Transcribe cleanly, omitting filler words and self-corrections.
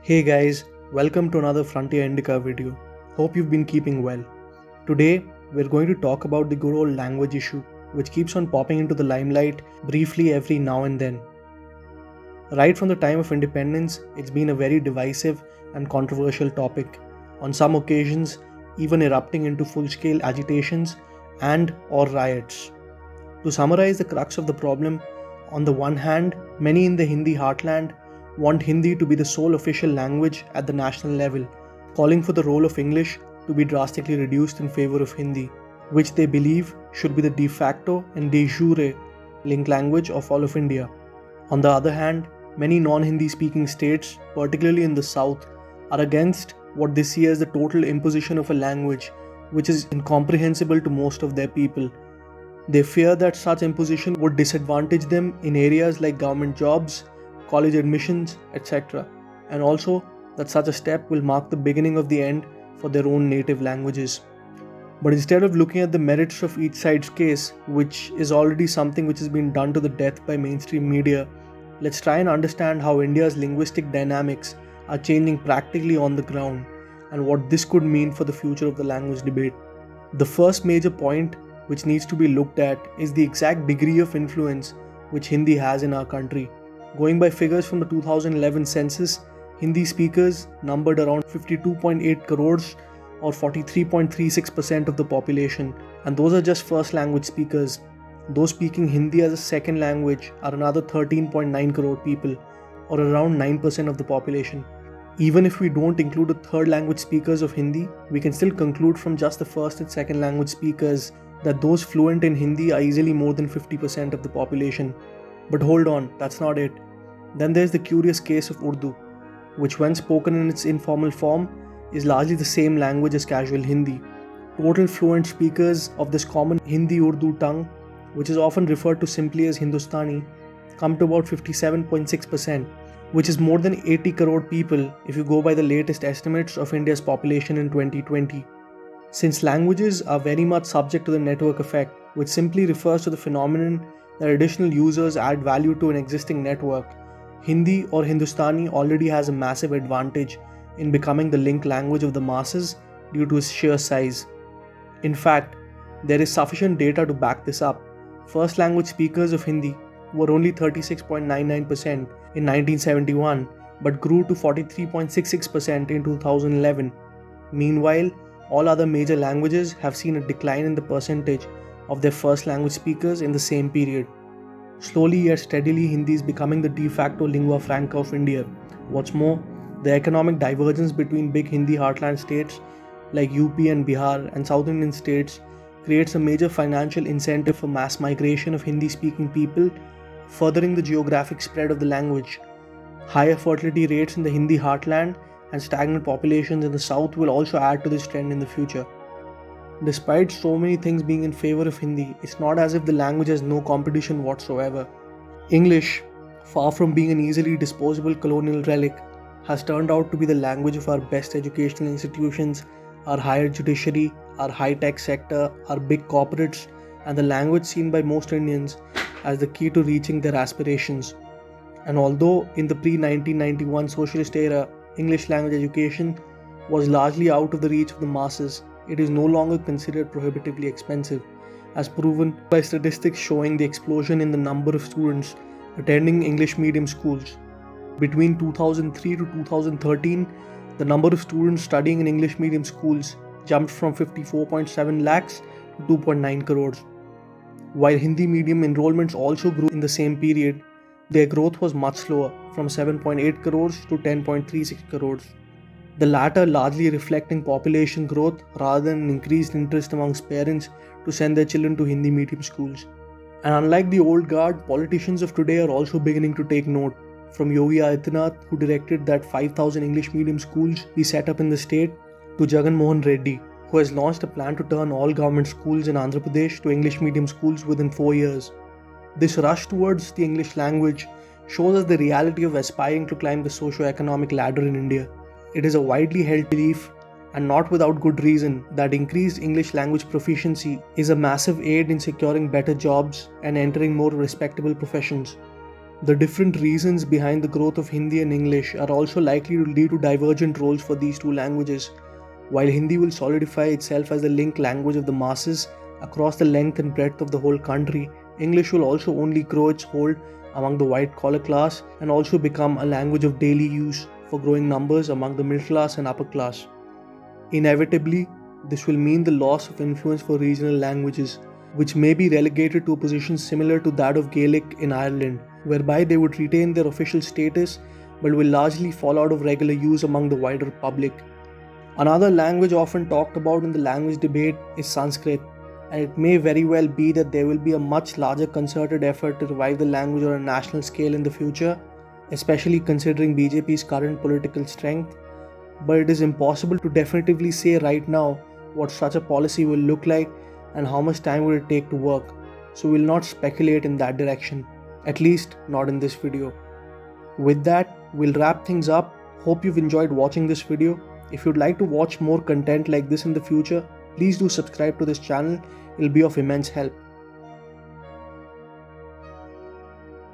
Hey guys, welcome to another Frontier Indica video. Hope you've been keeping well. Today, we're going to talk about the good old language issue, which keeps on popping into the limelight briefly every now and then. Right from the time of independence, it's been a very divisive and controversial topic, on some occasions even erupting into full-scale agitations and or riots. To summarize the crux of the problem, on the one hand, many in the Hindi heartland want Hindi to be the sole official language at the national level, calling for the role of English to be drastically reduced in favor of Hindi, which they believe should be the de facto and de jure link language of all of India. On the other hand, many non-Hindi speaking states, particularly in the south, are against what they see as the total imposition of a language which is incomprehensible to most of their people. They fear that such imposition would disadvantage them in areas like government jobs, college admissions, etc. And also that such a step will mark the beginning of the end for their own native languages. But instead of looking at the merits of each side's case, which is already something which has been done to the death by mainstream media, let's try and understand how India's linguistic dynamics are changing practically on the ground and what this could mean for the future of the language debate. The first major point which needs to be looked at is the exact degree of influence which Hindi has in our country. Going by figures from the 2011 census, Hindi speakers numbered around 52.8 crores or 43.36% of the population, and those are just first language speakers. Those speaking Hindi as a second language are another 13.9 crore people, or around 9% of the population. Even if we don't include the third language speakers of Hindi, we can still conclude from just the first and second language speakers that those fluent in Hindi are easily more than 50% of the population. But hold on, that's not it. Then there's the curious case of Urdu, which when spoken in its informal form is largely the same language as casual Hindi. Total fluent speakers of this common Hindi-Urdu tongue, which is often referred to simply as Hindustani, come to about 57.6%, which is more than 80 crore people if you go by the latest estimates of India's population in 2020. Since languages are very much subject to the network effect, which simply refers to the phenomenon that additional users add value to an existing network, Hindi or Hindustani already has a massive advantage in becoming the link language of the masses due to its sheer size. In fact, there is sufficient data to back this up. First language speakers of Hindi were only 36.99% in 1971 but grew to 43.66% in 2011. Meanwhile, all other major languages have seen a decline in the percentage of their first language speakers in the same period. Slowly yet steadily, Hindi is becoming the de facto lingua franca of India. What's more, the economic divergence between big Hindi heartland states like UP and Bihar and South Indian states creates a major financial incentive for mass migration of Hindi-speaking people, furthering the geographic spread of the language. Higher fertility rates in the Hindi heartland and stagnant populations in the south will also add to this trend in the future. Despite so many things being in favor of Hindi, it's not as if the language has no competition whatsoever. English, far from being an easily disposable colonial relic, has turned out to be the language of our best educational institutions, our higher judiciary, our high-tech sector, our big corporates, and the language seen by most Indians as the key to reaching their aspirations. And although in the pre-1991 socialist era, English language education was largely out of the reach of the masses, it is no longer considered prohibitively expensive, as proven by statistics showing the explosion in the number of students attending English medium schools. Between 2003 to 2013, the number of students studying in English medium schools jumped from 54.7 lakhs to 2.9 crores. While Hindi medium enrollments also grew in the same period, their growth was much slower, from 7.8 crores to 10.36 crores. The latter largely reflecting population growth rather than an increased interest amongst parents to send their children to Hindi medium schools. And unlike the old guard, politicians of today are also beginning to take note. From Yogi Adityanath, who directed that 5,000 English medium schools be set up in the state, to Jagan Mohan Reddy, who has launched a plan to turn all government schools in Andhra Pradesh to English medium schools within 4 years. This rush towards the English language shows us the reality of aspiring to climb the socio-economic ladder in India. It is a widely held belief, and not without good reason, that increased English language proficiency is a massive aid in securing better jobs and entering more respectable professions. The different reasons behind the growth of Hindi and English are also likely to lead to divergent roles for these two languages. While Hindi will solidify itself as the link language of the masses across the length and breadth of the whole country, English will also only grow its hold among the white-collar class and also become a language of daily use for growing numbers among the middle class and upper class. Inevitably, this will mean the loss of influence for regional languages, which may be relegated to a position similar to that of Gaelic in Ireland, whereby they would retain their official status but will largely fall out of regular use among the wider public. Another language often talked about in the language debate is Sanskrit, and it may very well be that there will be a much larger concerted effort to revive the language on a national scale in the future, especially considering BJP's current political strength. But it is impossible to definitively say right now what such a policy will look like and how much time will it take to work, so we'll not speculate in that direction, at least not in this video. With that, we'll wrap things up. Hope you've enjoyed watching this video. If you'd like to watch more content like this in the future, please do subscribe to this channel, it'll be of immense help.